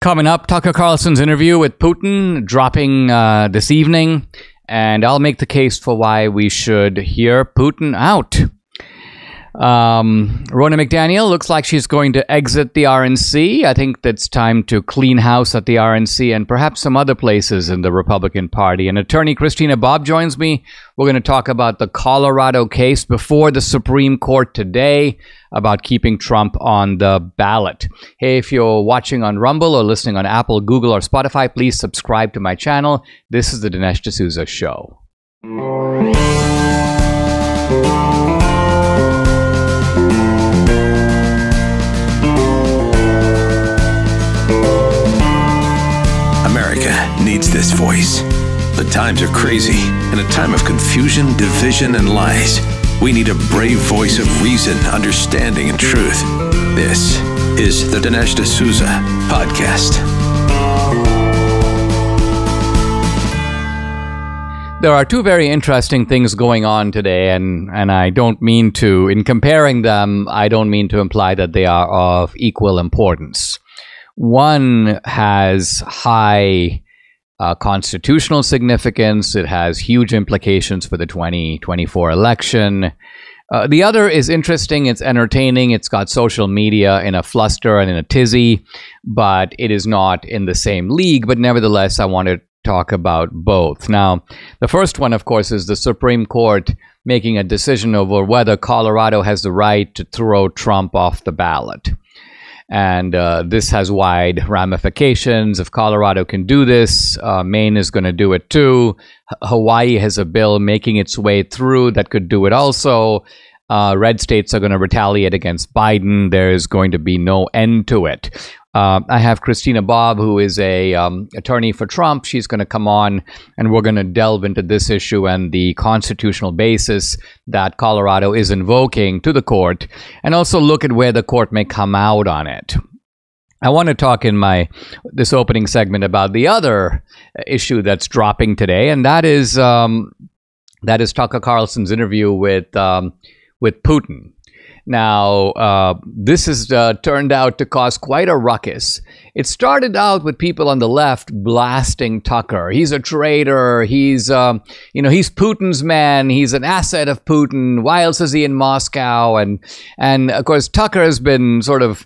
Coming up, Tucker Carlson's interview with Putin dropping this evening, and I'll make the case for why we should hear Putin out. Ronna McDaniel looks like she's going to exit the RNC. I think that's time to clean house at the RNC and perhaps some other places in the Republican Party. And attorney Christina Bobb joins me. We're going to talk about the Colorado case before the Supreme Court today about keeping Trump on the ballot. Hey, if you're watching on Rumble or listening on Apple, Google, or Spotify, please subscribe to my channel. This is the Dinesh D'Souza Show. America needs this voice. The times are crazy. In a time of confusion, division, and lies, we need a brave voice of reason, understanding, and truth. This is the Dinesh D'Souza Podcast. There are two very interesting things going on today, and I don't mean to, in comparing them, I don't mean to imply that they are of equal importance. One has high constitutional significance. It has huge implications for the 2024 election. The other is interesting. It's entertaining. It's got social media in a fluster and in a tizzy, but it is not in the same league. But nevertheless, I want to talk about both. Now, the first one, of course, is the Supreme Court making a decision over whether Colorado has the right to throw Trump off the ballot. And this has wide ramifications. If Colorado can do this, Maine is going to do it too. Hawaii has a bill making its way through that could do it also. Red states are going to retaliate against Biden. There's going to be no end to it. I have Christina Bobb, who is a attorney for Trump. She's going to come on, and we're going to delve into this issue and the constitutional basis that Colorado is invoking to the court, and also look at where the court may come out on it. I want to talk in this opening segment about the other issue that's dropping today, and that is Tucker Carlson's interview with Putin. Now, this has turned out to cause quite a ruckus. It started out with people on the left blasting Tucker. He's a traitor. He's Putin's man. He's an asset of Putin. Why else is he in Moscow? And of course, Tucker has been sort of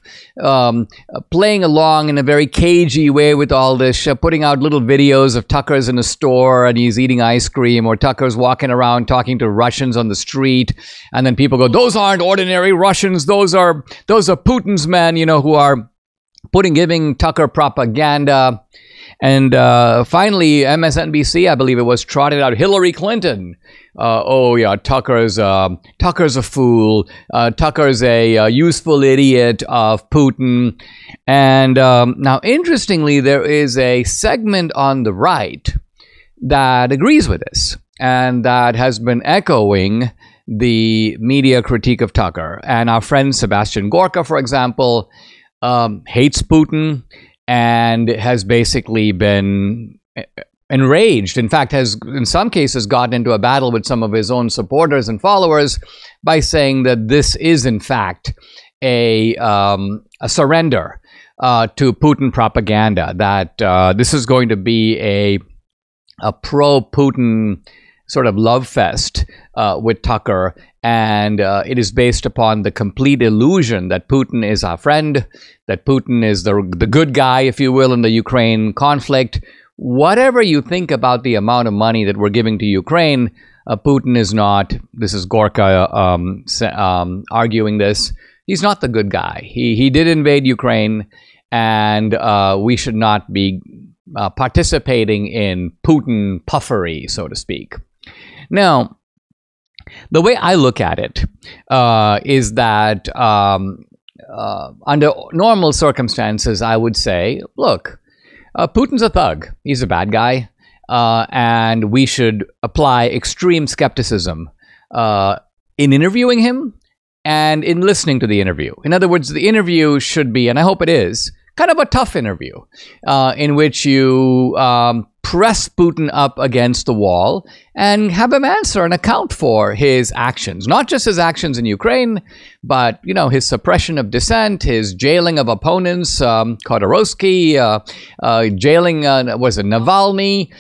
playing along in a very cagey way with all this, putting out little videos of Tucker's in a store and he's eating ice cream, or Tucker's walking around talking to Russians on the street, and then people go, "Those aren't ordinary Russians. Those are Putin's men, who are giving Tucker propaganda." And finally, MSNBC, I believe it was, trotted out Hillary Clinton. Tucker's a fool. Tucker's a useful idiot of Putin. And now, interestingly, there is a segment on the right that agrees with this, and that has been echoing the media critique of Tucker. And our friend Sebastian Gorka, for example, hates Putin and has basically been enraged. In fact, has in some cases gotten into a battle with some of his own supporters and followers by saying that this is in fact a surrender to Putin propaganda, that this is going to be a pro-Putin sort of love fest with Tucker, and it is based upon the complete illusion that Putin is our friend, that Putin is the good guy, if you will, in the Ukraine conflict. Whatever you think about the amount of money that we're giving to Ukraine, Putin is not, this is Gorka arguing this, he's not the good guy. He did invade Ukraine, and we should not be participating in Putin puffery, so to speak. Now, the way I look at it is that under normal circumstances, I would say, look, Putin's a thug. He's a bad guy. And we should apply extreme skepticism in interviewing him and in listening to the interview. In other words, the interview should be, and I hope it is, kind of a tough interview in which you press Putin up against the wall and have him answer and account for his actions, not just his actions in Ukraine, but, his suppression of dissent, his jailing of opponents, Khodorkovsky, jailing, Navalny,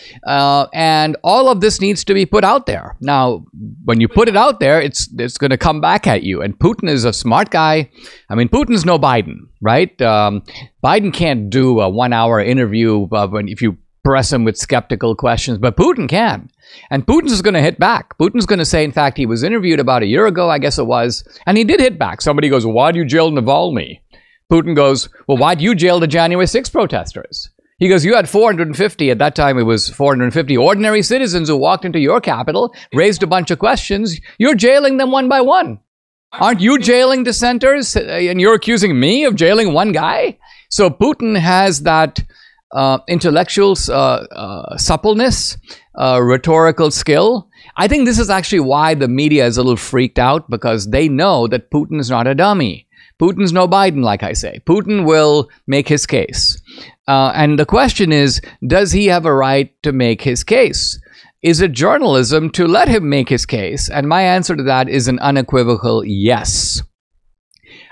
and all of this needs to be put out there. Now, when you put it out there, it's going to come back at you. And Putin is a smart guy. I mean, Putin's no Biden, right? Biden can't do a 1-hour interview if you press him with skeptical questions, but Putin can. And Putin's going to hit back. Putin's going to say, in fact, he was interviewed about a year ago, I guess it was, and he did hit back. Somebody goes, why do you jail Navalny? Putin goes, well, why do you jail the January 6th protesters? He goes, you had 450, at that time it was 450 ordinary citizens who walked into your capital, raised a bunch of questions. You're jailing them one by one. Aren't you jailing dissenters? And you're accusing me of jailing one guy? So Putin has that intellectual suppleness, rhetorical skill. I think this is actually why the media is a little freaked out, because they know that Putin is not a dummy. Putin's no Biden, like I say. Putin will make his case. And the question is, does he have a right to make his case? Is it journalism to let him make his case? And my answer to that is an unequivocal yes.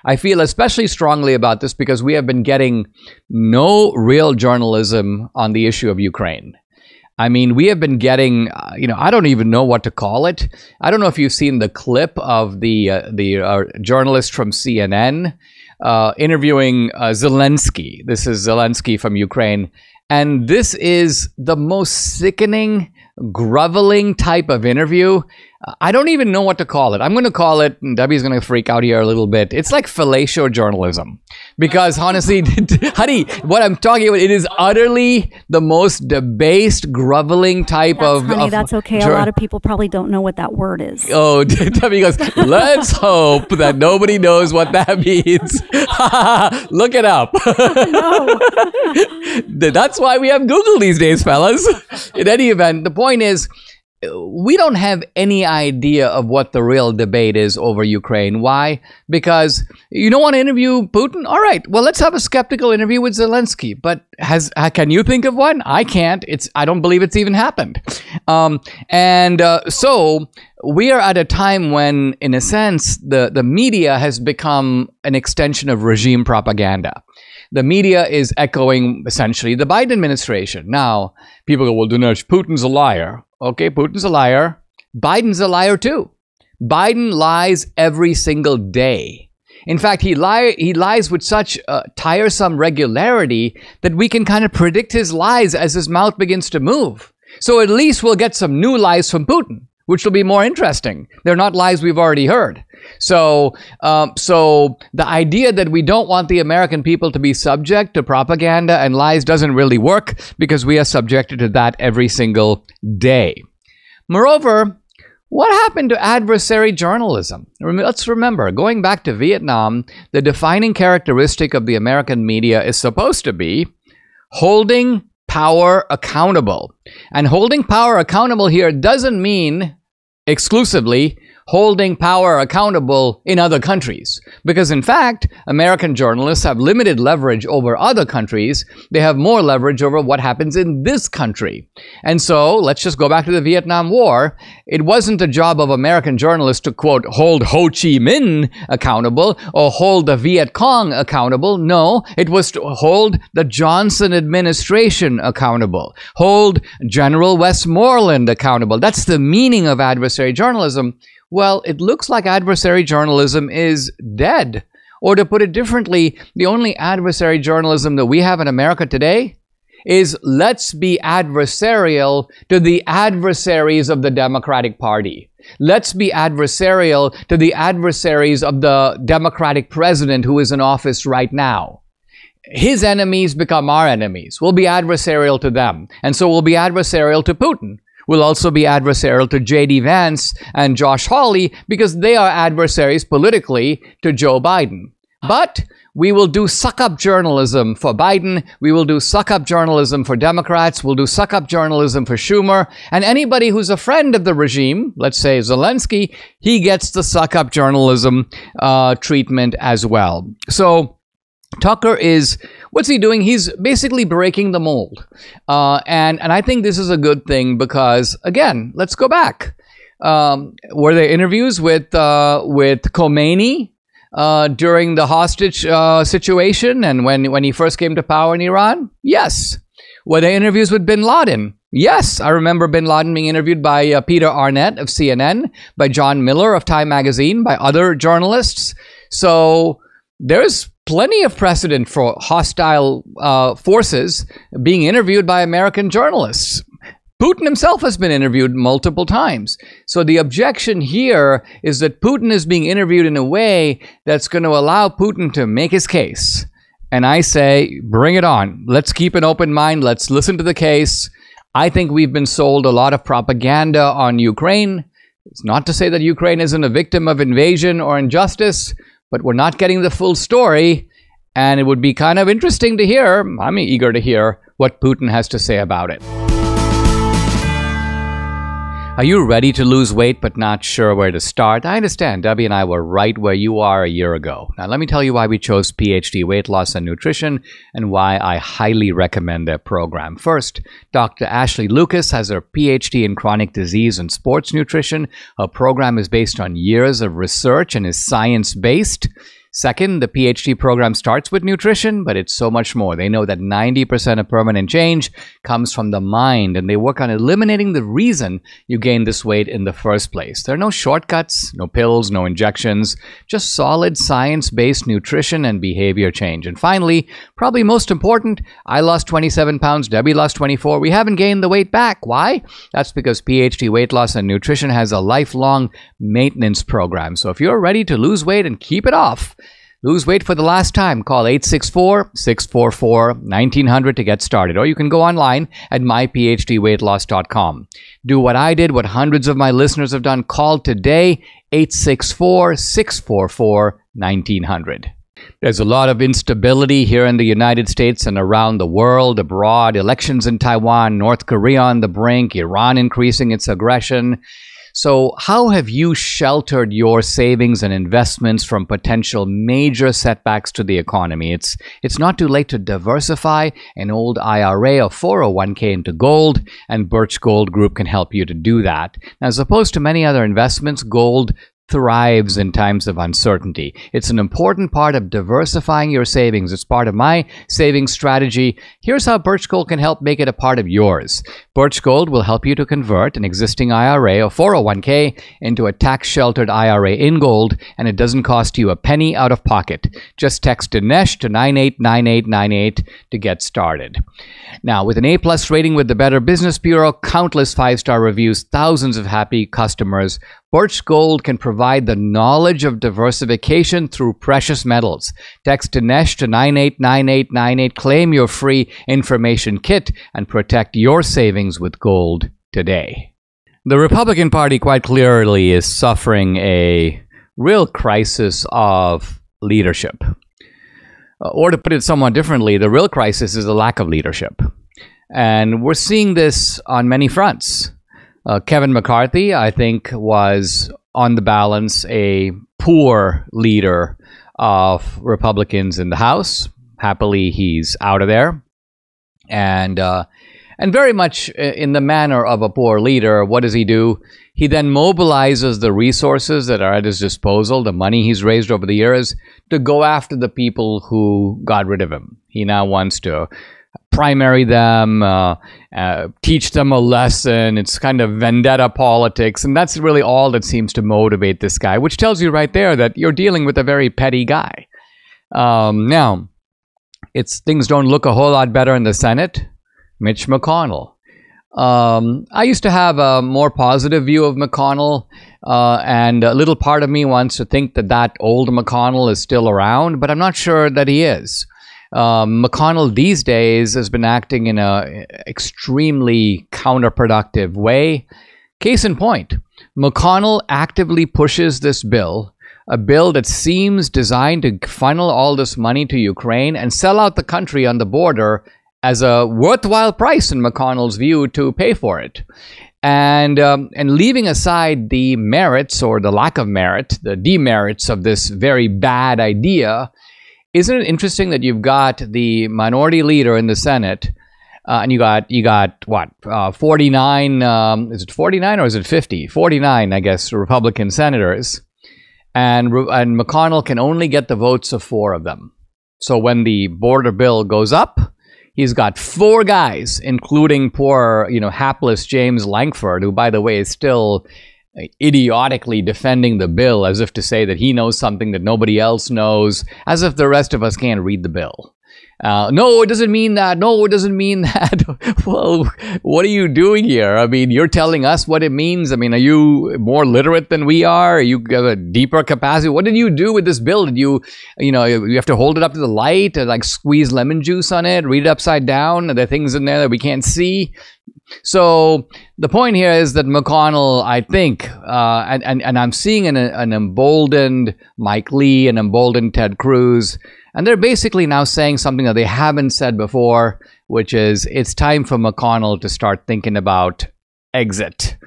I feel especially strongly about this because we have been getting no real journalism on the issue of Ukraine. I mean, we have been getting, I don't even know what to call it. I don't know if you've seen the clip of the journalist from CNN interviewing Zelensky. This is Zelensky from Ukraine. And this is the most sickening, groveling type of interview. I don't even know what to call it. I'm going to call it, and Debbie's going to freak out here a little bit, it's like fellatio journalism. Because honestly, honey, what I'm talking about, it is utterly the most debased, groveling type that's okay. A lot of people probably don't know what that word is. Oh, Debbie goes, let's hope that nobody knows what that means. Look it up. No. That's why we have Google these days, fellas. In any event, the point is, we don't have any idea of what the real debate is over Ukraine. Why? Because you don't want to interview Putin? All right. Well, let's have a skeptical interview with Zelensky. But can you think of one? I can't. I don't believe it's even happened. So we are at a time when, in a sense, the media has become an extension of regime propaganda. The media is echoing, essentially, the Biden administration. Now, people go, well, Dinesh, Putin's a liar. Okay, Putin's a liar. Biden's a liar, too. Biden lies every single day. In fact, he lies with such tiresome regularity that we can kind of predict his lies as his mouth begins to move. So at least we'll get some new lies from Putin, which will be more interesting. They're not lies we've already heard. So the idea that we don't want the American people to be subject to propaganda and lies doesn't really work, because we are subjected to that every single day. Moreover, what happened to adversary journalism? Let's remember, going back to Vietnam, the defining characteristic of the American media is supposed to be holding power accountable. And holding power accountable here doesn't mean exclusively holding power accountable in other countries. Because in fact, American journalists have limited leverage over other countries. They have more leverage over what happens in this country. And so let's just go back to the Vietnam War. It wasn't the job of American journalists to, quote, hold Ho Chi Minh accountable or hold the Viet Cong accountable. No, it was to hold the Johnson administration accountable. Hold General Westmoreland accountable. That's the meaning of adversary journalism. Well, it looks like adversary journalism is dead. Or to put it differently, the only adversary journalism that we have in America today is let's be adversarial to the adversaries of the Democratic Party. Let's be adversarial to the adversaries of the Democratic president who is in office right now. His enemies become our enemies. We'll be adversarial to them. And so we'll be adversarial to Putin. We'll also be adversarial to J.D. Vance and Josh Hawley because they are adversaries politically to Joe Biden. But we will do suck-up journalism for Biden. We will do suck-up journalism for Democrats. We'll do suck-up journalism for Schumer. And anybody who's a friend of the regime, let's say Zelensky, he gets the suck-up journalism treatment as well. So Tucker is, what's he doing? He's basically breaking the mold. And I think this is a good thing because, again, let's go back. Were there interviews with Khomeini during the hostage situation and when he first came to power in Iran? Yes. Were there interviews with bin Laden? Yes. I remember bin Laden being interviewed by Peter Arnett of CNN, by John Miller of Time Magazine, by other journalists. So there's plenty of precedent for hostile forces being interviewed by American journalists. Putin himself has been interviewed multiple times. So the objection here is that Putin is being interviewed in a way that's going to allow Putin to make his case. And I say, bring it on. Let's keep an open mind. Let's listen to the case. I think we've been sold a lot of propaganda on Ukraine. It's not to say that Ukraine isn't a victim of invasion or injustice, but we're not getting the full story. And it would be kind of interesting to hear, I'm eager to hear, what Putin has to say about it. Are you ready to lose weight but not sure where to start? I understand. Debbie and I were right where you are a year ago. Now let me tell you why we chose PhD Weight Loss and Nutrition and why I highly recommend their program. First, Dr. Ashley Lucas has her PhD in chronic disease and sports nutrition. Her program is based on years of research and is science-based. Second, the PhD program starts with nutrition, but it's so much more. They know that 90% of permanent change comes from the mind, and they work on eliminating the reason you gain this weight in the first place. There are no shortcuts, no pills, no injections, just solid science-based nutrition and behavior change. And finally, probably most important, I lost 27 pounds, Debbie lost 24. We haven't gained the weight back. Why? That's because PhD Weight Loss and Nutrition has a lifelong maintenance program. So if you're ready to lose weight and keep it off, lose weight for the last time, call 864-644-1900 to get started. Or you can go online at myphdweightloss.com. Do what I did, what hundreds of my listeners have done. Call today, 864-644-1900. There's a lot of instability here in the United States and around the world, abroad, elections in Taiwan, North Korea on the brink, Iran increasing its aggression. So how have you sheltered your savings and investments from potential major setbacks to the economy? It's not too late to diversify an old IRA or 401k into gold, and Birch Gold Group can help you to do that. Now, as opposed to many other investments, gold thrives in times of uncertainty. It's an important part of diversifying your savings. It's part of my savings strategy. Here's how Birch Gold can help make it a part of yours. Birch Gold will help you to convert an existing IRA or 401k into a tax-sheltered IRA in gold, and it doesn't cost you a penny out of pocket. Just text Dinesh to 989898 to get started. Now, with an A+ rating with the Better Business Bureau, countless 5-star reviews, thousands of happy customers, Birch Gold can provide the knowledge of diversification through precious metals. Text Dinesh to 989898, claim your free information kit, and protect your savings with gold today. The Republican Party quite clearly is suffering a real crisis of leadership. Or to put it somewhat differently, the real crisis is a lack of leadership. And we're seeing this on many fronts. Kevin McCarthy, I think, was on the balance a poor leader of Republicans in the House. Happily, he's out of there. And very much in the manner of a poor leader, what does he do? He then mobilizes the resources that are at his disposal, the money he's raised over the years, to go after the people who got rid of him. He now wants to primary them, teach them a lesson. It's kind of vendetta politics, and that's really all that seems to motivate this guy, which tells you right there that you're dealing with a very petty guy. Now, things don't look a whole lot better in the Senate. Mitch McConnell. I used to have a more positive view of McConnell, and a little part of me wants to think that old McConnell is still around, but I'm not sure that he is. McConnell these days has been acting in an extremely counterproductive way. Case in point, McConnell actively pushes this bill, a bill that seems designed to funnel all this money to Ukraine and sell out the country on the border as a worthwhile price in McConnell's view to pay for it. And leaving aside the merits or the lack of merit, the demerits of this very bad idea, isn't it interesting that you've got the minority leader in the Senate, and you got what, 49? Is it 49 or is it 50? 49, I guess, Republican senators, and McConnell can only get the votes of 4 of them. So when the border bill goes up, he's got 4 guys, including poor, hapless James Lankford, who, by the way, is still idiotically defending the bill as if to say that he knows something that nobody else knows, as if the rest of us can't read the bill. No, it doesn't mean that. No, it doesn't mean that. Well, what are you doing here? I mean, you're telling us what it means. I mean, are you more literate than we are? You have a deeper capacity. What did you do with this bill? Did you have to hold it up to the light and like squeeze lemon juice on it, read it upside down? Are there things in there that we can't see? So the point here is that McConnell, I think, and I'm seeing an emboldened Mike Lee, an emboldened Ted Cruz, and they're basically now saying something that they haven't said before, which is it's time for McConnell to start thinking about exit.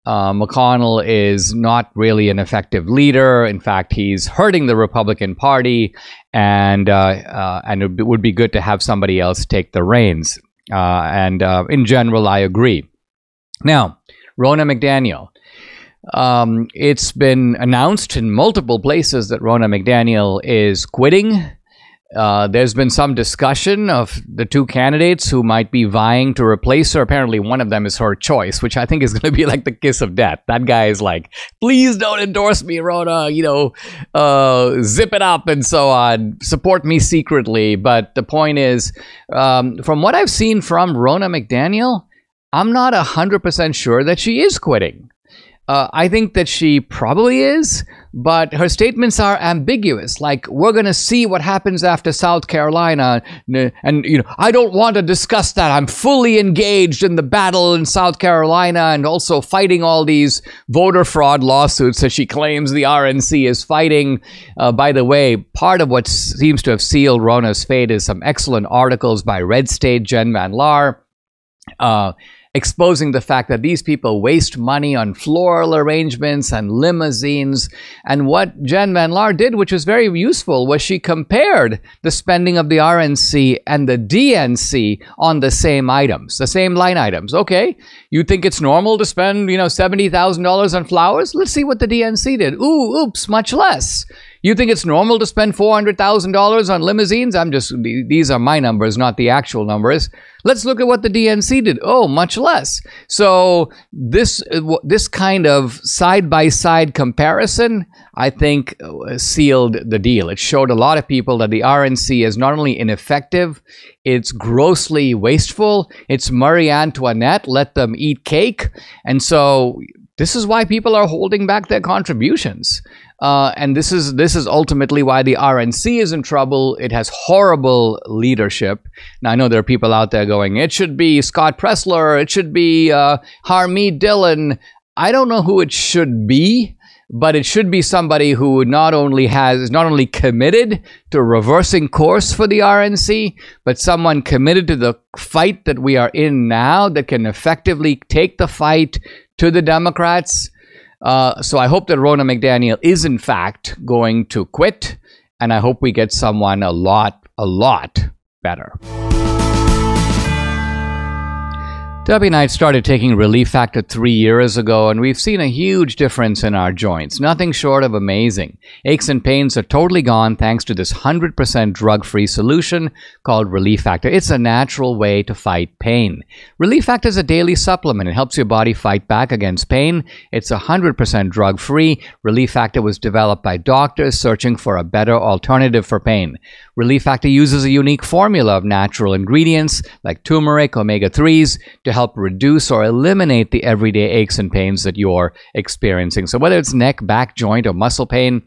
McConnell is not really an effective leader. In fact, he's hurting the Republican Party, and it would be good to have somebody else take the reins. In general, I agree. Now, Ronna McDaniel. It's been announced in multiple places that Ronna McDaniel is quitting. There's been some discussion of the 2 candidates who might be vying to replace her. Apparently, one of them is her choice, which I think is going to be like the kiss of death. That guy is like, please don't endorse me, Ronna, zip it up and so on. Support me secretly. But the point is, from what I've seen from Ronna McDaniel, I'm not 100% sure that she is quitting. I think that she probably is, but her statements are ambiguous. Like, we're going to see what happens after South Carolina. And, I don't want to discuss that. I'm fully engaged in the battle in South Carolina and also fighting all these voter fraud lawsuits that she claims the RNC is fighting. By the way, part of what seems to have sealed Ronna's fate is some excellent articles by Red State Jen Van Laar, exposing the fact that these people waste money on floral arrangements and limousines. And what Jen Van Laar did, which was very useful, was she compared the spending of the RNC and the DNC on the same items, the same line items. Okay, you think it's normal to spend, $70,000 on flowers? Let's see what the DNC did. Ooh, oops, much less. You think it's normal to spend $400,000 on limousines? These are my numbers, not the actual numbers. Let's look at what the DNC did. Oh, much less. So this kind of side-by-side comparison, I think, sealed the deal. It showed a lot of people that the RNC is not only ineffective, it's grossly wasteful. It's Marie Antoinette, let them eat cake. And so this is why people are holding back their contributions. And this is ultimately why the RNC is in trouble. It has horrible leadership. Now, I know there are people out there going, it should be Scott Pressler, it should be Harmeet Dillon. I don't know who it should be, but it should be somebody who is not only committed to reversing course for the RNC, but someone committed to the fight that we are in now that can effectively take the fight to the Democrats. So I hope that Ronna McDaniel is in fact going to quit, and I hope we get someone a lot better. Debbie and I started taking Relief Factor 3 years ago, and we've seen a huge difference in our joints. Nothing short of amazing. Aches and pains are totally gone thanks to this 100% drug-free solution called Relief Factor. It's a natural way to fight pain. Relief Factor is a daily supplement. It helps your body fight back against pain. It's 100% drug-free. Relief Factor was developed by doctors searching for a better alternative for pain. Relief Factor uses a unique formula of natural ingredients like turmeric, omega-3s to help reduce or eliminate the everyday aches and pains that you're experiencing. So whether it's neck, back, joint, or muscle pain,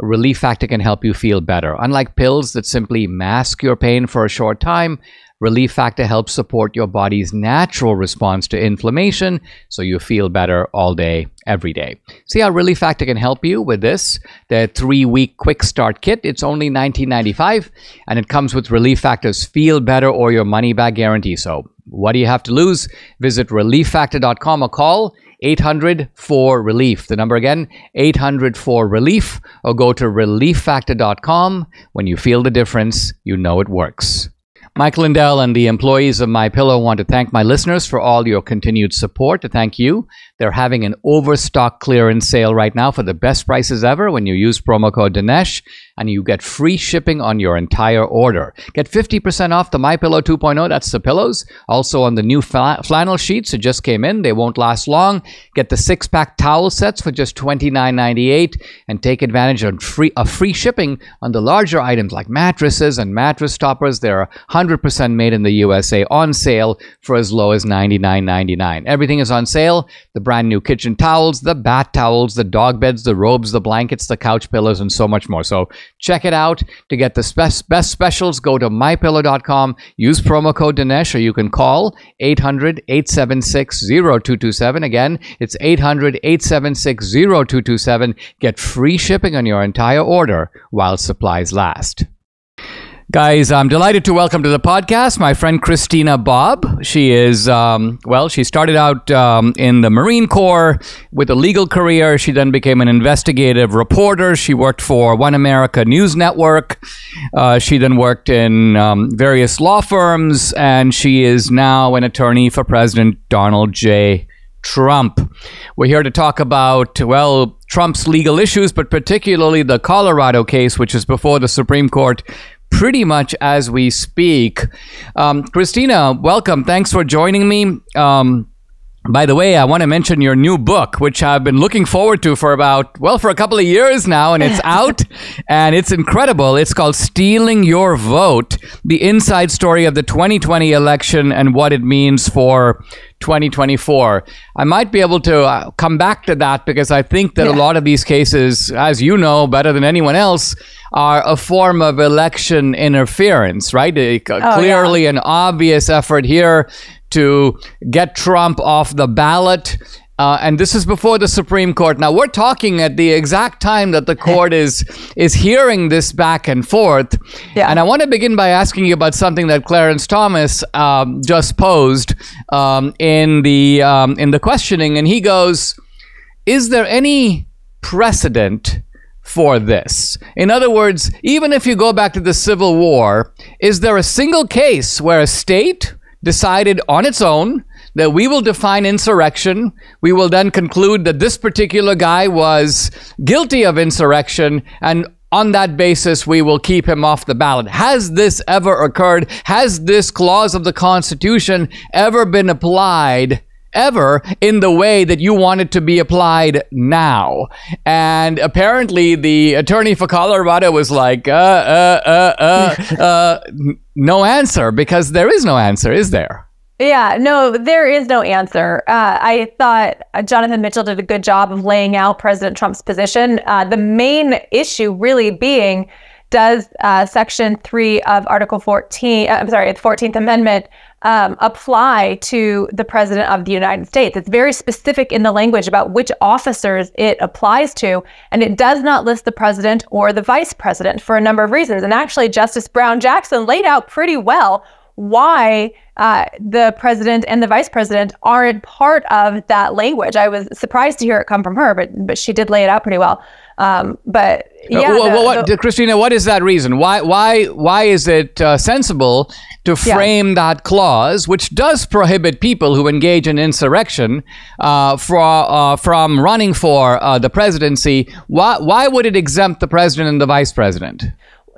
Relief Factor can help you feel better. Unlike pills that simply mask your pain for a short time, Relief Factor helps support your body's natural response to inflammation so you feel better all day, every day. See how Relief Factor can help you with this? The 3-week quick start kit. It's only $19.95, and it comes with Relief Factor's Feel Better or Your Money Back guarantee. So What do you have to lose? Visit relieffactor.com or call 800-4RELIEF. The number again, 800-4RELIEF, or go to relieffactor.com. When you feel the difference, you know it works. Mike Lindell and the employees of MyPillow want to thank my listeners for all your continued support. To thank you, they're having an overstock clearance sale right now for the best prices ever when you use promo code Dinesh, and you get free shipping on your entire order. Get 50% off the MyPillow 2.0, that's the pillows. Also on the new flannel sheets, it just came in. They won't last long. Get the 6-pack towel sets for just $29.98 and take advantage of free shipping on the larger items like mattresses and mattress toppers. They're 100% made in the USA, on sale for as low as $99.99. Everything is on sale. The brand new kitchen towels, the bath towels, the dog beds, the robes, the blankets, the couch pillows, and so much more. So check it out. To get the best specials, go to mypillow.com, use promo code Dinesh, or you can call 800-876-0227. Again, it's 800-876-0227. Get free shipping on your entire order while supplies last. Guys, I'm delighted to welcome to the podcast my friend Christina Bobb. She is, she started out in the Marine Corps with a legal career. She then became an investigative reporter. She worked for One America News Network. She then worked in various law firms, and she is now an attorney for President Donald J. Trump. We're here to talk about, Trump's legal issues, but particularly the Colorado case, which is before the Supreme Court pretty much as we speak. Christina, welcome. Thanks for joining me. By the way, I want to mention your new book, which I've been looking forward to for a couple of years now, and it's out, and it's incredible. It's called Stealing Your Vote, the inside story of the 2020 election and what it means for 2024. I might be able to come back to that because I think that a lot of these cases, as you know better than anyone else, are a form of election interference, right? Clearly an obvious effort here to get Trump off the ballot. And this is before the Supreme Court. Now, we're talking at the exact time that the court is hearing this back and forth. Yeah. And I want to begin by asking you about something that Clarence Thomas just posed in the questioning. And he goes, is there any precedent for this? In other words, even if you go back to the Civil War, is there a single case where a state decided on its own that we will define insurrection, we will then conclude that this particular guy was guilty of insurrection, and on that basis, we will keep him off the ballot? Has this ever occurred? Has this clause of the Constitution ever been applied ever in the way that you want it to be applied now? And apparently the attorney for Colorado was like, no answer, because there is no answer, is there? Yeah, no, there is no answer. I thought Jonathan Mitchell did a good job of laying out President Trump's position. The main issue really being, does Section 3 of Article 14, the 14th Amendment, apply to the President of the United States? It's very specific in the language about which officers it applies to, and it does not list the President or the Vice President for a number of reasons. And actually, Justice Brown Jackson laid out pretty well why the President and the Vice President aren't part of that language. I was surprised to hear it come from her, but she did lay it out pretty well. But yeah, Christina, what is that reason? Why is it sensible to frame that clause, which does prohibit people who engage in insurrection from running for the presidency? Why would it exempt the president and the vice president?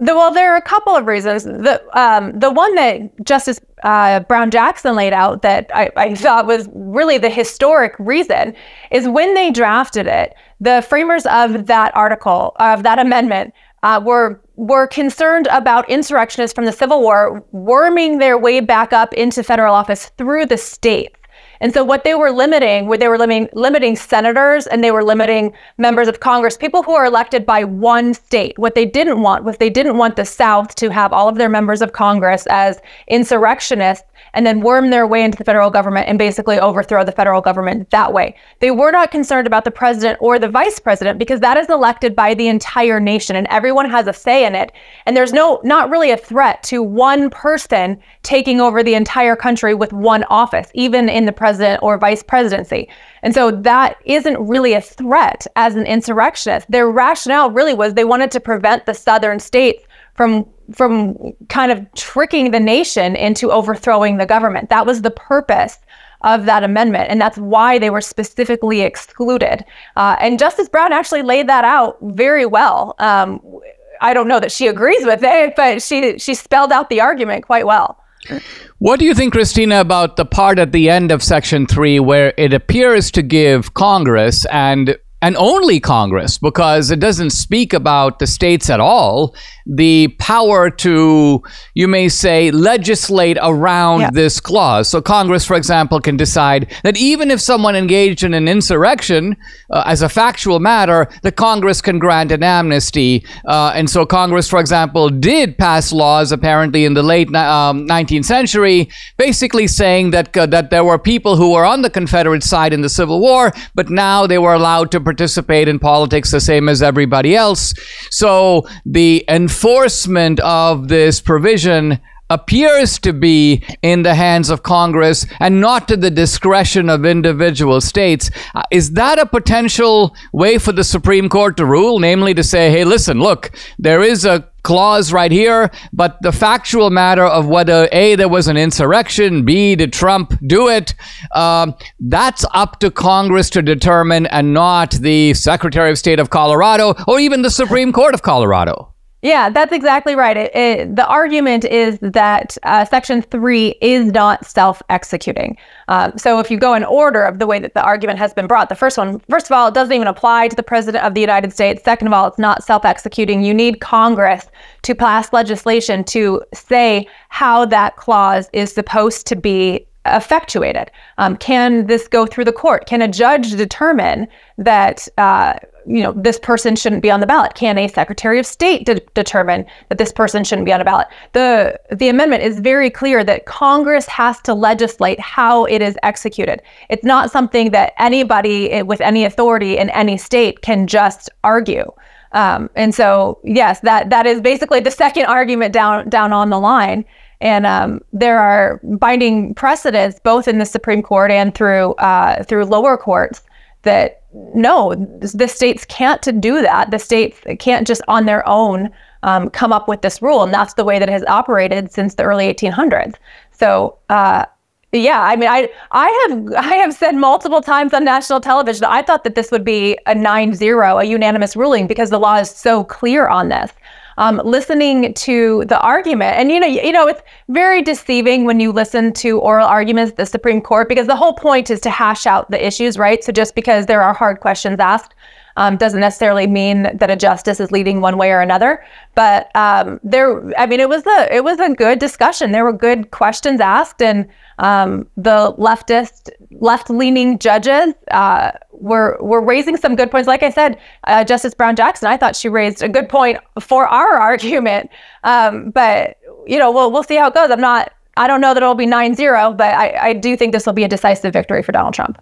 Well, there are a couple of reasons. The one that Justice Brown Jackson laid out that I thought was really the historic reason is when they drafted it, the framers of that article, of that amendment, were concerned about insurrectionists from the Civil War worming their way back up into federal office through the states. And so what they were limiting senators, and they were limiting members of Congress, people who are elected by one state. What they didn't want was they didn't want the South to have all of their members of Congress as insurrectionists and then worm their way into the federal government and basically overthrow the federal government that way. They were not concerned about the president or the vice president because that is elected by the entire nation and everyone has a say in it. And there's not really a threat to one person taking over the entire country with one office, even in the president or vice presidency. And so that isn't really a threat as an insurrectionist. Their rationale really was they wanted to prevent the southern states from kind of tricking the nation into overthrowing the government. That was the purpose of that amendment, and that's why they were specifically excluded. And Justice Brown actually laid that out very well. I don't know that she agrees with it, but she spelled out the argument quite well. What do you think, Christina, about the part at the end of Section 3 where it appears to give Congress and only Congress, because it doesn't speak about the states at all, the power to, you may say, legislate around this clause. So Congress, for example, can decide that even if someone engaged in an insurrection, as a factual matter, the Congress can grant an amnesty. And so Congress, for example, did pass laws apparently in the late 19th century, basically saying that there were people who were on the Confederate side in the Civil War, but now they were allowed to participate in politics the same as everybody else. So the enforcement of this provision appears to be in the hands of Congress and not to the discretion of individual states. Is that a potential way for the Supreme Court to rule? Namely to say, hey, listen, look, there is a clause right here, but the factual matter of whether A, there was an insurrection, B, did Trump do it, that's up to Congress to determine and not the Secretary of State of Colorado or even the Supreme Court of Colorado. Yeah, that's exactly right. The argument is that Section 3 is not self-executing. So if you go in order of the way that the argument has been brought, first of all, it doesn't even apply to the President of the United States. Second of all, it's not self-executing. You need Congress to pass legislation to say how that clause is supposed to be effectuated. Can this go through the court? Can a judge determine that this person shouldn't be on the ballot? Can a Secretary of State determine that this person shouldn't be on a ballot? The amendment is very clear that Congress has to legislate how it is executed. It's not something that anybody with any authority in any state can just argue. And so, yes, that is basically the second argument down on the line. And there are binding precedents both in the Supreme Court and through lower courts that no, the states can't do that. The states can't just on their own come up with this rule, and that's the way that it has operated since the early 1800s. So yeah, I mean, I have said multiple times on national television, I thought that this would be a 9-0, a unanimous ruling, because the law is so clear on this. Listening to the argument, and it's very deceiving when you listen to oral arguments at the Supreme Court, because the whole point is to hash out the issues, right? So just because there are hard questions asked doesn't necessarily mean that a justice is leading one way or another. But it was a good discussion. There were good questions asked, and the left-leaning judges were raising some good points. Like I said, Justice Brown Jackson, I thought she raised a good point for our argument. But we'll see how it goes. I don't know that it'll be 9-0, but I do think this will be a decisive victory for Donald Trump.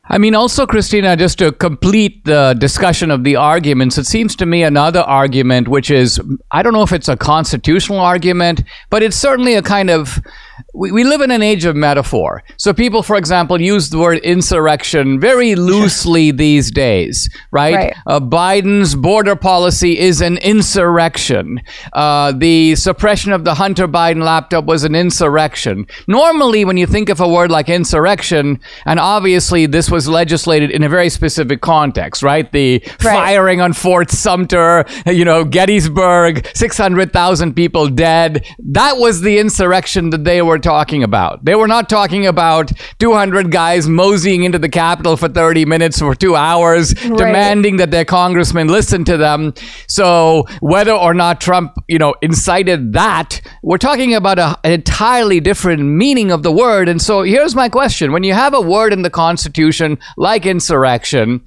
I mean, also, Christina, just to complete the discussion of the arguments, it seems to me another argument, which is, I don't know if it's a constitutional argument, but it's certainly a kind of, we live in an age of metaphor. So people, for example, use the word insurrection very loosely these days, right? Biden's border policy is an insurrection. The suppression of the Hunter Biden laptop was an insurrection. Normally, when you think of a word like insurrection, and obviously this was legislated in a very specific context, right? The firing on Fort Sumter, Gettysburg, 600,000 people dead. That was the insurrection that they were were talking about. They were not talking about 200 guys moseying into the Capitol for 30 minutes for 2 hours, demanding that their congressman listen to them. So whether or not Trump, incited that, we're talking about an entirely different meaning of the word. And so here's my question. When you have a word in the Constitution like insurrection,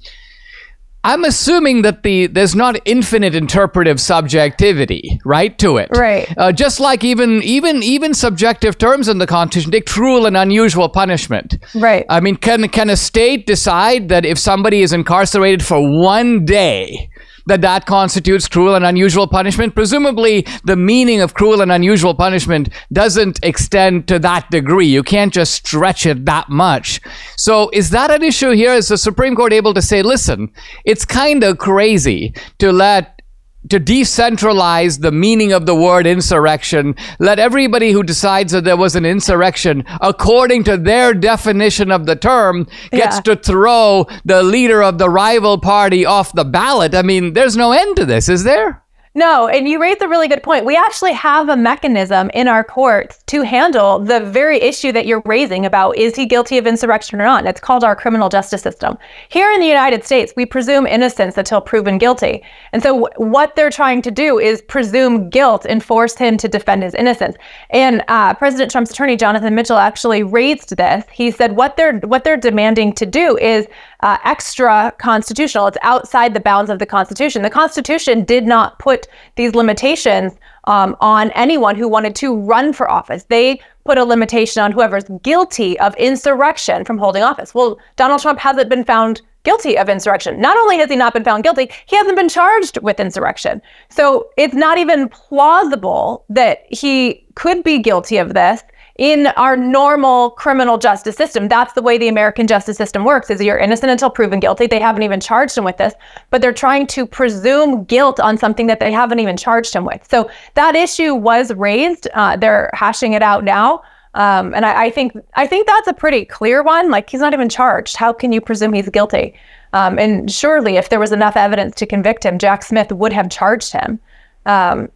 I'm assuming that there's not infinite interpretive subjectivity, right, to it. Right. Just like even subjective terms in the Constitution, take cruel and unusual punishment. Right. I mean, can a state decide that if somebody is incarcerated for 1 day, that constitutes cruel and unusual punishment? Presumably, the meaning of cruel and unusual punishment doesn't extend to that degree. You can't just stretch it that much. So is that an issue here? Is the Supreme Court able to say, listen, it's kind of crazy to decentralize the meaning of the word insurrection, let everybody who decides that there was an insurrection according to their definition of the term gets to throw the leader of the rival party off the ballot? I mean, there's no end to this, is there? No, and you raised a really good point. We actually have a mechanism in our courts to handle the very issue that you're raising about, is he guilty of insurrection or not? It's called our criminal justice system. Here in the United States, we presume innocence until proven guilty. And so what they're trying to do is presume guilt and force him to defend his innocence. And President Trump's attorney, Jonathan Mitchell, actually raised this. He said what they're demanding to do is extra constitutional. It's outside the bounds of the Constitution. The Constitution did not put these limitations on anyone who wanted to run for office. They put a limitation on whoever's guilty of insurrection from holding office. Well, Donald Trump hasn't been found guilty of insurrection. Not only has he not been found guilty, he hasn't been charged with insurrection. So it's not even plausible that he could be guilty of this in our normal criminal justice system. That's the way the American justice system works, is you're innocent until proven guilty. They haven't even charged him with this, but they're trying to presume guilt on something that they haven't even charged him with. So that issue was raised. They're hashing it out now. And I think that's a pretty clear one. Like, he's not even charged. How can you presume he's guilty? And surely if there was enough evidence to convict him, Jack Smith would have charged him.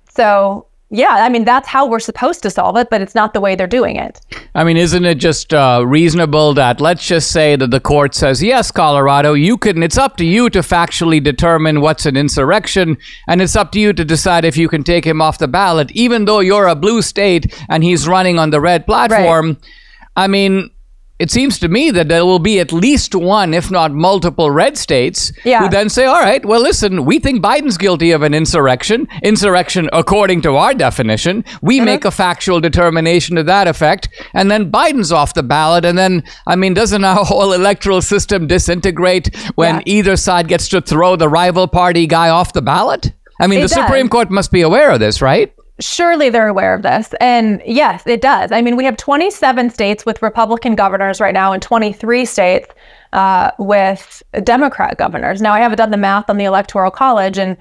So yeah, I mean, that's how we're supposed to solve it, but it's not the way they're doing it. I mean, isn't it just reasonable that, let's just say that the court says, yes, Colorado, it's up to you to factually determine what's an insurrection, and it's up to you to decide if you can take him off the ballot, even though you're a blue state and he's running on the red platform. Right. I mean, it seems to me that there will be at least one, if not multiple red states who then say, all right, well, listen, we think Biden's guilty of an insurrection according to our definition. We make a factual determination to that effect, and then Biden's off the ballot. And then, I mean, doesn't our whole electoral system disintegrate when either side gets to throw the rival party guy off the ballot? I mean, the Supreme Court must be aware of this, right? Surely they're aware of this. And yes, it does. I mean, we have 27 states with Republican governors right now and 23 states with Democrat governors. Now, I haven't done the math on the Electoral College, and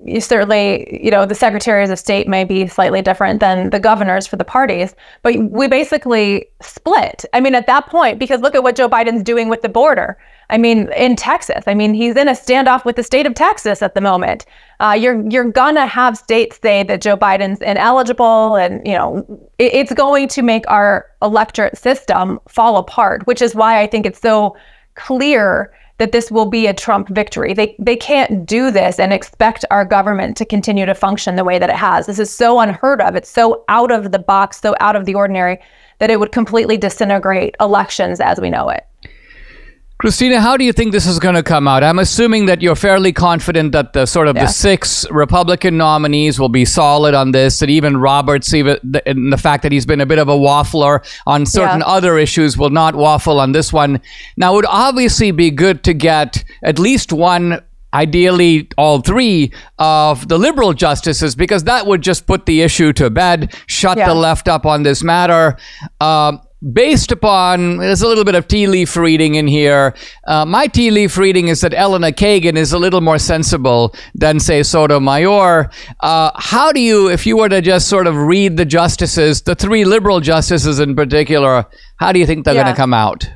you certainly, the secretaries of state may be slightly different than the governors for the parties, but we basically split. I mean, at that point, because look at what Joe Biden's doing with the border. I mean, in Texas, he's in a standoff with the state of Texas at the moment. You're gonna have states say that Joe Biden's ineligible, and it's going to make our electorate system fall apart, which is why I think it's so clear that this will be a Trump victory. They can't do this and expect our government to continue to function the way that it has. This is so unheard of. It's so out of the box, so out of the ordinary, that it would completely disintegrate elections as we know it. Christina, how do you think this is going to come out? I'm assuming that you're fairly confident that the 6 Republican nominees will be solid on this, and even Roberts, even in the fact that he's been a bit of a waffler on certain other issues, will not waffle on this one. Now, it would obviously be good to get at least one, ideally all 3 of the liberal justices, because that would just put the issue to bed, shut the left up on this matter. Based upon, there's a little bit of tea leaf reading in here. My tea leaf reading is that Elena Kagan is a little more sensible than, say, Sotomayor. How do you, if you were to just sort of read the justices, the 3 liberal justices in particular, how do you think they're going to come out?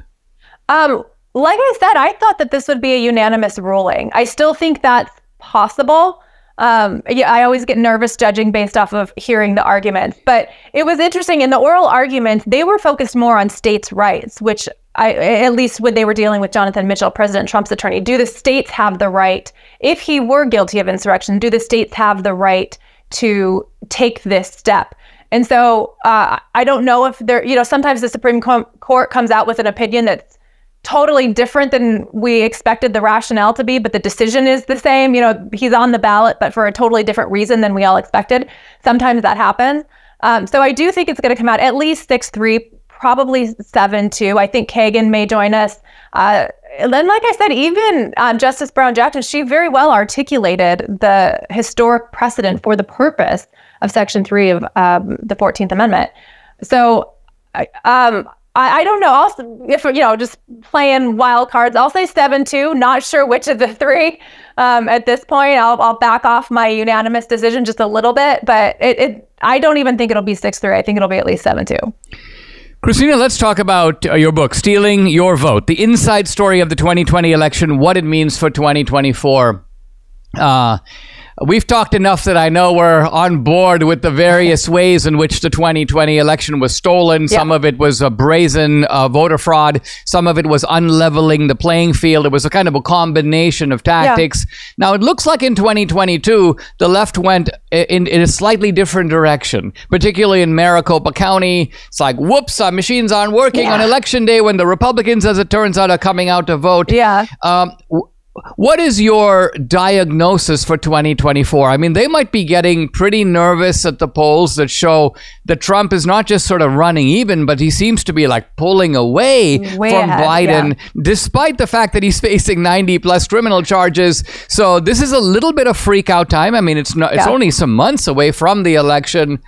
Like I said, I thought that this would be a unanimous ruling. I still think that's possible. Yeah, I always get nervous judging based off of hearing the arguments. But it was interesting. In the oral arguments, they were focused more on states' rights, which at least when they were dealing with Jonathan Mitchell, President Trump's attorney. Do the states have the right, if he were guilty of insurrection, do the states have the right to take this step? And so I don't know if sometimes the Supreme Court comes out with an opinion that's totally different than we expected the rationale to be, but the decision is the same. He's on the ballot, but for a totally different reason than we all expected. Sometimes that happens. So I do think it's going to come out at least 6-3, probably 7-2. I think Kagan may join us. And then, like I said, even Justice Brown Jackson, she very well articulated the historic precedent for the purpose of Section 3 of the 14th Amendment. So I don't know. Also, if just playing wild cards, I'll say 7-2. Not sure which of the three at this point. I'll back off my unanimous decision just a little bit, but I don't even think it'll be 6-3. I think it'll be at least 7-2. Christina, let's talk about your book, Stealing Your Vote, the inside story of the 2020 election, what it means for 2024. We've talked enough that I know we're on board with the various ways in which the 2020 election was stolen. Yep. Some of it was a brazen voter fraud. Some of it was unleveling the playing field. It was a kind of a combination of tactics. Yeah. Now, it looks like in 2022, the left went in a slightly different direction, particularly in Maricopa County. It's like, whoops, our machines aren't working on election day when the Republicans, as it turns out, are coming out to vote. Yeah. What is your diagnosis for 2024? I mean, they might be getting pretty nervous at the polls that show that Trump is not just sort of running even, but he seems to be like pulling away from Biden, despite the fact that he's facing 90 plus criminal charges. So this is a little bit of freak out time. I mean, it's only some months away from the election.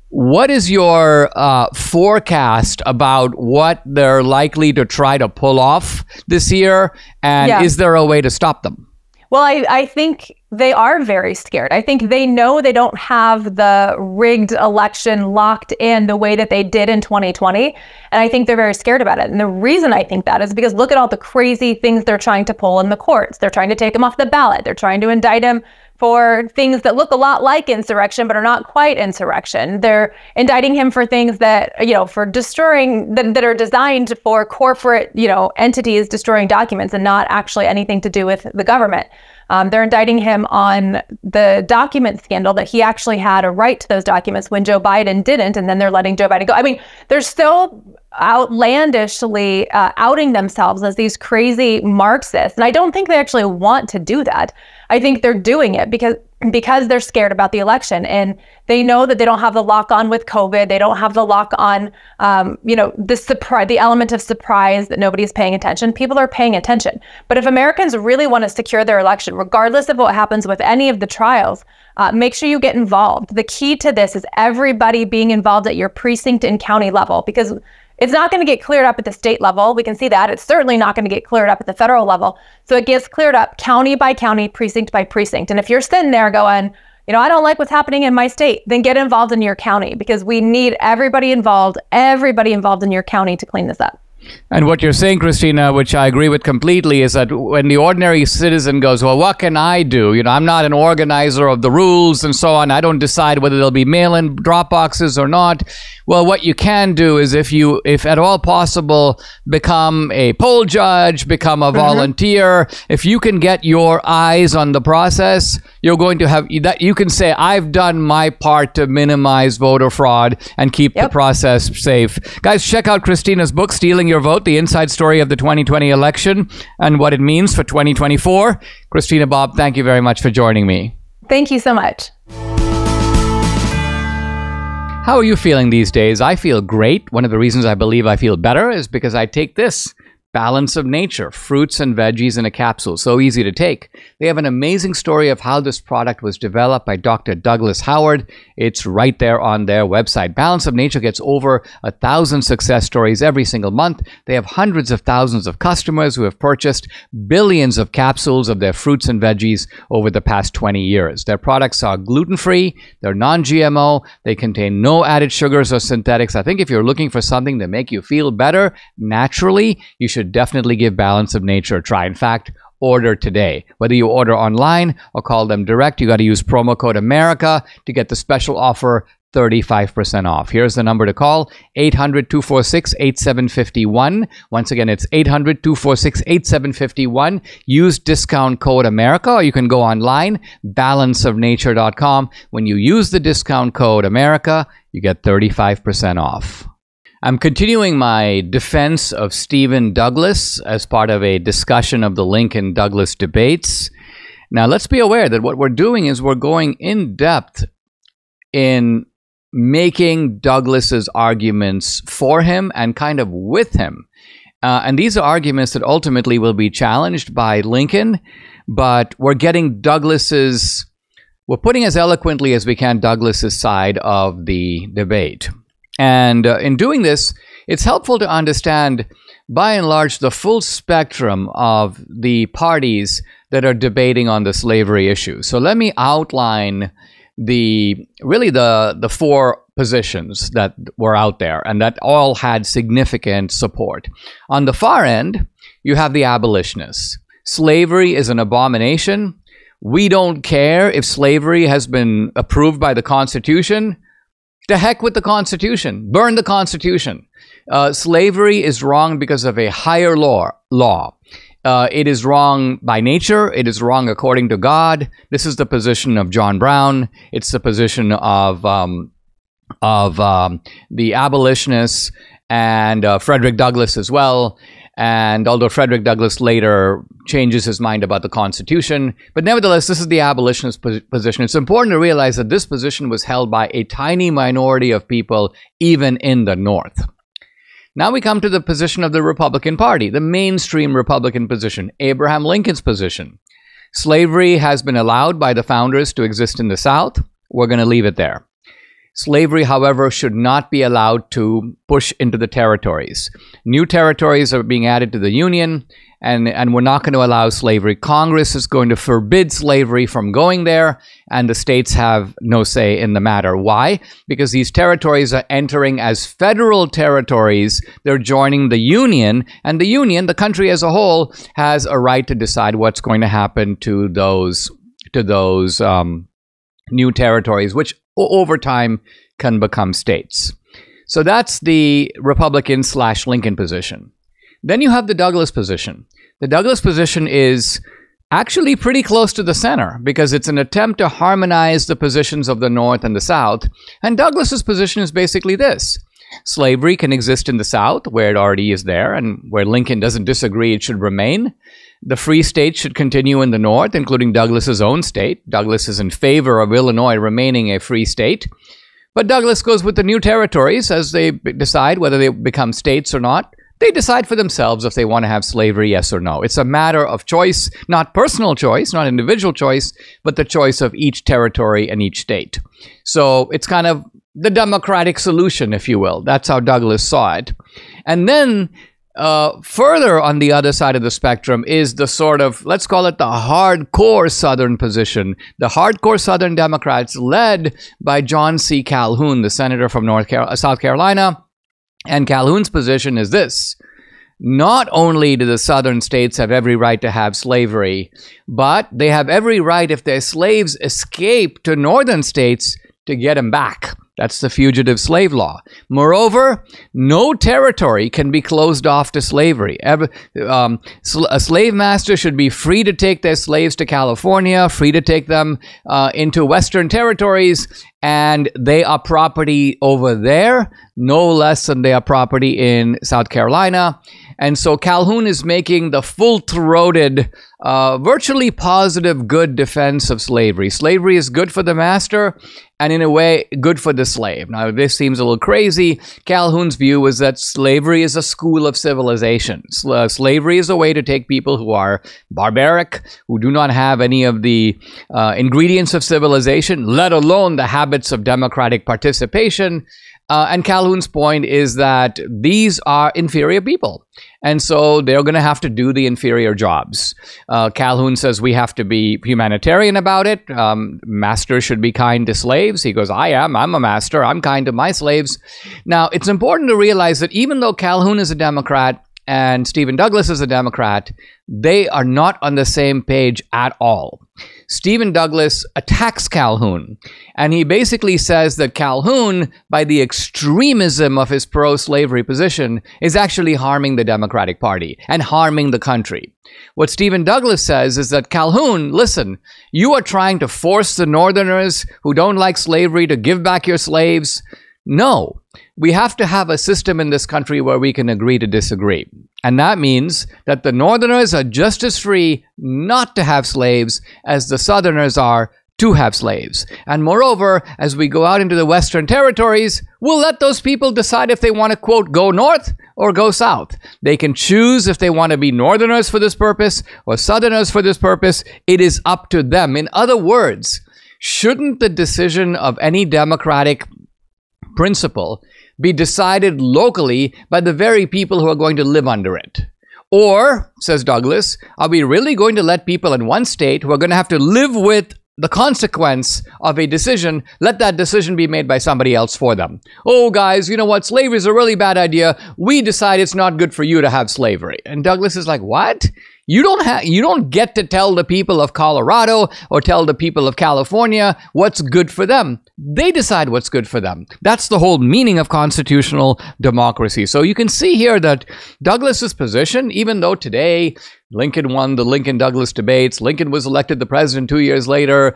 What is your forecast about what they're likely to try to pull off this year? And is there a way to stop them? Well, I think they are very scared. I think they know they don't have the rigged election locked in the way that they did in 2020. And I think they're very scared about it. And the reason I think that is because look at all the crazy things they're trying to pull in the courts. They're trying to take him off the ballot. They're trying to indict him for things that look a lot like insurrection, but are not quite insurrection. They're indicting him for things that, for destroying, that are designed for corporate, entities destroying documents and not actually anything to do with the government. They're indicting him on the document scandal that he actually had a right to those documents when Joe Biden didn't, and then they're letting Joe Biden go. I mean, they're still outlandishly outing themselves as these crazy Marxists. And I don't think they actually want to do that. I think they're doing it because they're scared about the election, and they know that they don't have the lock on with COVID. They don't have the lock on, the element of surprise that nobody's paying attention. People are paying attention. But if Americans really want to secure their election, regardless of what happens with any of the trials, make sure you get involved. The key to this is everybody being involved at your precinct and county level, because it's not going to get cleared up at the state level. We can see that. It's certainly not going to get cleared up at the federal level. So it gets cleared up county by county, precinct by precinct. And if you're sitting there going, I don't like what's happening in my state, then get involved in your county, because we need everybody involved in your county to clean this up. And what you're saying, Christina, which I agree with completely, is that when the ordinary citizen goes, well, what can I do? I'm not an organizer of the rules and so on. I don't decide whether there'll be mail-in drop boxes or not. Well, what you can do is, if at all possible, become a poll judge, become a volunteer. If you can get your eyes on the process, you're going to have that. You can say, I've done my part to minimize voter fraud and keep the process safe. Guys, check out Christina's book, Stealing Your Vote, the inside story of the 2020 election and what it means for 2024. Christina Bobb, thank you very much for joining me. Thank you so much. How are you feeling these days? I feel great. One of the reasons I believe I feel better is because I take this Balance of Nature, fruits and veggies in a capsule. So easy to take. They have an amazing story of how this product was developed by Dr. Douglas Howard. It's right there on their website. Balance of Nature gets over 1,000 success stories every single month. They have hundreds of thousands of customers who have purchased billions of capsules of their fruits and veggies over the past 20 years. Their products are gluten-free, they're non-GMO, they contain no added sugars or synthetics. I think if you're looking for something to make you feel better naturally, you should definitely give Balance of Nature a try. In fact, order today. Whether you order online or call them direct, you got to use promo code America to get the special offer, 35% off. Here's the number to call, 800-246-8751. Once again, it's 800-246-8751. Use discount code America, or you can go online, balanceofnature.com. When you use the discount code America, you get 35% off. I'm continuing my defense of Stephen Douglas as part of a discussion of the Lincoln-Douglas debates. Now, let's be aware that what we're doing is we're going in depth in making Douglas's arguments for him and kind of with him. And these are arguments that ultimately will be challenged by Lincoln, but we're getting we're putting as eloquently as we can Douglas's side of the debate. And in doing this, it's helpful to understand, by and large, the full spectrum of the parties that are debating on the slavery issue. So let me outline the four positions that were out there and that all had significant support. On the far end, you have the abolitionists. Slavery is an abomination. We don't care if slavery has been approved by the Constitution. To heck with the Constitution. Burn the Constitution. Slavery is wrong because of a higher law. It is wrong by nature. It is wrong according to God. This is the position of John Brown. It's the position of the abolitionists and Frederick Douglass as well. And although Frederick Douglass later changes his mind about the Constitution, but nevertheless, this is the abolitionist position. It's important to realize that this position was held by a tiny minority of people, even in the North. Now we come to the position of the Republican Party, the mainstream Republican position, Abraham Lincoln's position. Slavery has been allowed by the founders to exist in the South. We're going to leave it there. Slavery, however, should not be allowed to push into the territories. New territories are being added to the Union, and we're not going to allow slavery. Congress is going to forbid slavery from going there, and the states have no say in the matter. Why? Because these territories are entering as federal territories. They're joining the Union, and the Union, the country as a whole, has a right to decide what's going to happen to those new territories, which over time can become states. So that's the Republican/Lincoln position. Then you have the Douglas position. The Douglas position is actually pretty close to the center because it's an attempt to harmonize the positions of the North and the South. And Douglas's position is basically this. Slavery can exist in the South, where it already is there, and where Lincoln doesn't disagree it should remain. The free states should continue in the North, including Douglas's own state. Douglas is in favor of Illinois remaining a free state. But Douglas goes with the new territories as they decide whether they become states or not. They decide for themselves if they want to have slavery, yes or no. It's a matter of choice, not personal choice, not individual choice, but the choice of each territory and each state. So it's kind of the democratic solution, if you will. That's how Douglas saw it. And then further on the other side of the spectrum is the sort of, let's call it the hardcore Southern position. The hardcore Southern Democrats led by John C. Calhoun, the senator from South Carolina. And Calhoun's position is this. Not only do the Southern states have every right to have slavery, but they have every right, if their slaves escape to Northern states, to get them back. That's the fugitive slave law. Moreover, no territory can be closed off to slavery. A slave master should be free to take their slaves to California, free to take them into Western territories, and they are property over there, no less than they are property in South Carolina. And so Calhoun is making the full-throated, virtually positive, good defense of slavery. Slavery is good for the master, and in a way, good for the slave. Now, this seems a little crazy. Calhoun's view was that slavery is a school of civilization. Slavery is a way to take people who are barbaric, who do not have any of the ingredients of civilization, let alone the habits of democratic participation. And Calhoun's point is that these are inferior people. And so they're going to have to do the inferior jobs. Calhoun says we have to be humanitarian about it. Masters should be kind to slaves. He goes, I'm a master. I'm kind to my slaves. Now, it's important to realize that even though Calhoun is a Democrat and Stephen Douglas is a Democrat, they are not on the same page at all. Stephen Douglas attacks Calhoun, and he basically says that Calhoun, by the extremism of his pro-slavery position, is actually harming the Democratic Party and harming the country. What Stephen Douglas says is that Calhoun, listen, you are trying to force the Northerners who don't like slavery to give back your slaves. No, we have to have a system in this country where we can agree to disagree. And that means that the Northerners are just as free not to have slaves as the Southerners are to have slaves. And moreover, as we go out into the Western territories, we'll let those people decide if they want to, quote, go north or go south. They can choose if they want to be Northerners for this purpose or Southerners for this purpose. It is up to them. In other words, shouldn't the decision of any democratic principle be decided locally by the very people who are going to live under it? Or, says Douglas, are we really going to let people in one state who are going to have to live with the consequence of a decision, let that decision be made by somebody else for them? Oh, guys, you know what? Slavery is a really bad idea. We decide it's not good for you to have slavery. And Douglas is like, what? You don't get to tell the people of Colorado or tell the people of California what's good for them. They decide what's good for them. That's the whole meaning of constitutional democracy. So you can see here that Douglas's position, even though today Lincoln won the Lincoln-Douglas debates, Lincoln was elected the president 2 years later,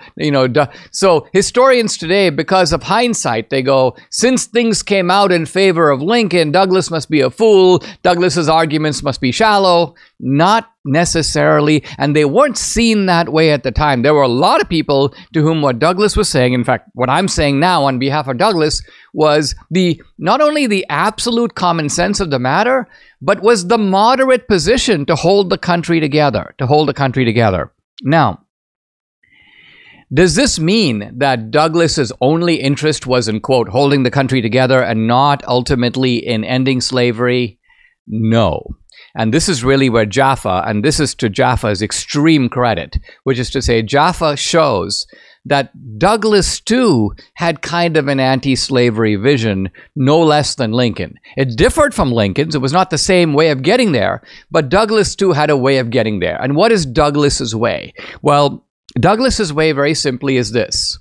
so historians today, because of hindsight, they go, since things came out in favor of Lincoln, Douglas must be a fool, Douglas's arguments must be shallow. Not necessarily, and they weren't seen that way at the time. There were a lot of people to whom what Douglas was saying, in fact, what I'm saying now on behalf of Douglas, was not only the absolute common sense of the matter, but was the moderate position to hold the country together, Now, does this mean that Douglas's only interest was in, quote, holding the country together and not ultimately in ending slavery? No. And this is really where Jaffa, and this is to Jaffa's extreme credit, which is to say Jaffa shows that Douglas too had kind of an anti-slavery vision, no less than Lincoln. It differed from Lincoln's. It was not the same way of getting there, but Douglas too had a way of getting there. And what is Douglas's way? Well, Douglas's way very simply is this: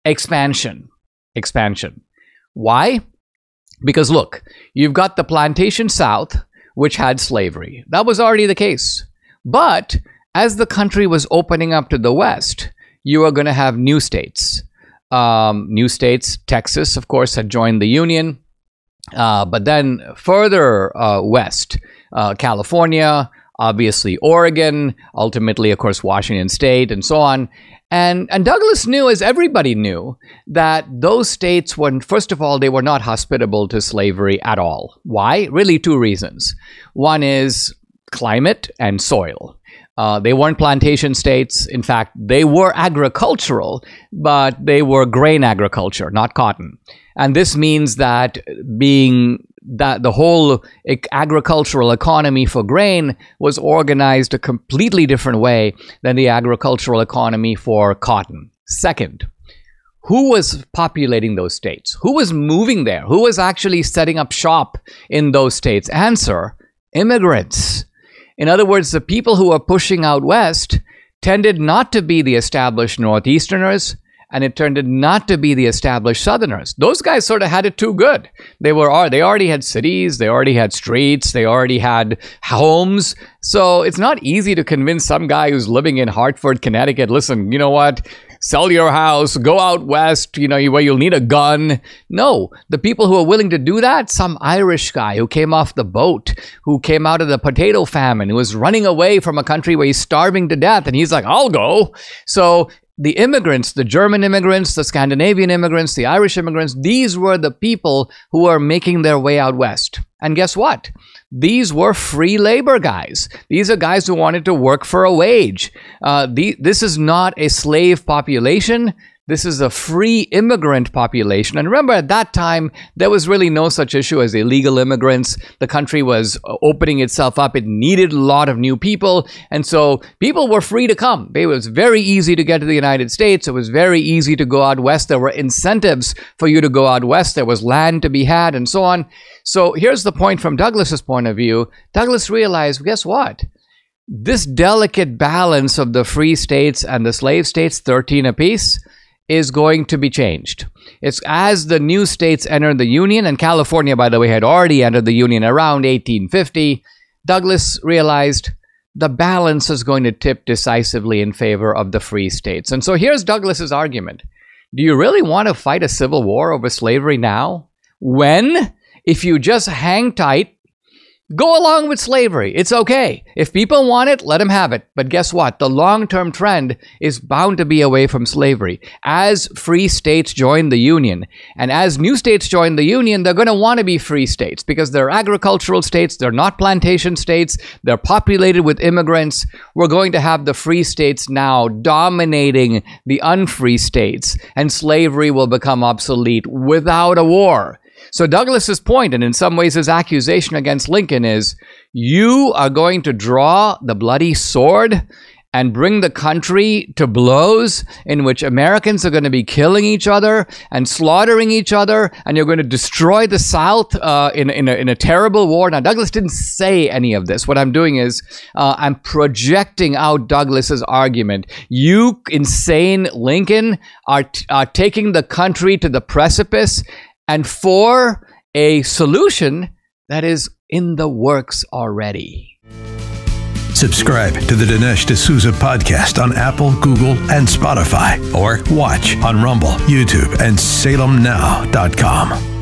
expansion. Why? Because look, you've got the plantation South, which had slavery. That was already the case. But as the country was opening up to the West, you are going to have new states. Texas, of course, had joined the Union. But then further west, California, obviously Oregon, ultimately, of course, Washington State, and so on. And Douglas knew, as everybody knew, that those states were, first of all, they were not hospitable to slavery at all. Why? Really two reasons. One is climate and soil. They weren't plantation states. In fact, they were agricultural, but they were grain agriculture, not cotton. And this means that the whole agricultural economy for grain was organized a completely different way than the agricultural economy for cotton. Second, who was populating those states? Who was moving there? Who was actually setting up shop in those states? Answer: immigrants. In other words, the people who were pushing out west tended not to be the established Northeasterners, and it tended not to be the established Southerners. Those guys sort of had it too good. They already had cities, they already had streets, they already had homes. So it's not easy to convince some guy who's living in Hartford, Connecticut, listen, you know what? Sell your house, go out west, where you'll need a gun. No, the people who are willing to do that, some Irish guy who came off the boat, who came out of the potato famine, who was running away from a country where he's starving to death, and he's like, I'll go. So the immigrants, the German immigrants, the Scandinavian immigrants, the Irish immigrants, these were the people who were making their way out west. And guess what? These were free labor guys. These are guys who wanted to work for a wage. This is not a slave population. This is a free immigrant population. And remember, at that time, there was really no such issue as illegal immigrants. The country was opening itself up. It needed a lot of new people. And so people were free to come. It was very easy to get to the United States. It was very easy to go out west. There were incentives for you to go out west. There was land to be had and so on. So here's the point from Douglas's point of view. Douglas realized, guess what? This delicate balance of the free states and the slave states, 13 apiece, is going to be changed. It's as the new states enter the Union, and California, by the way, had already entered the Union around 1850, Douglas realized the balance is going to tip decisively in favor of the free states. And so here's Douglas's argument. Do you really want to fight a civil war over slavery now? When, if you just hang tight, go along with slavery. It's okay. If people want it, let them have it. But guess what? The long-term trend is bound to be away from slavery. As free states join the Union, and as new states join the Union, they're going to want to be free states because they're agricultural states. They're not plantation states. They're populated with immigrants. We're going to have the free states now dominating the unfree states, and slavery will become obsolete without a war. So Douglas's point, and in some ways his accusation against Lincoln, is you are going to draw the bloody sword and bring the country to blows in which Americans are going to be killing each other and slaughtering each other, and you're going to destroy the South in a terrible war. Now, Douglas didn't say any of this. What I'm doing is I'm projecting out Douglas's argument. You insane Lincoln are taking the country to the precipice, and for a solution that is in the works already. Subscribe to the Dinesh D'Souza podcast on Apple, Google, and Spotify, or watch on Rumble, YouTube, and salemnow.com.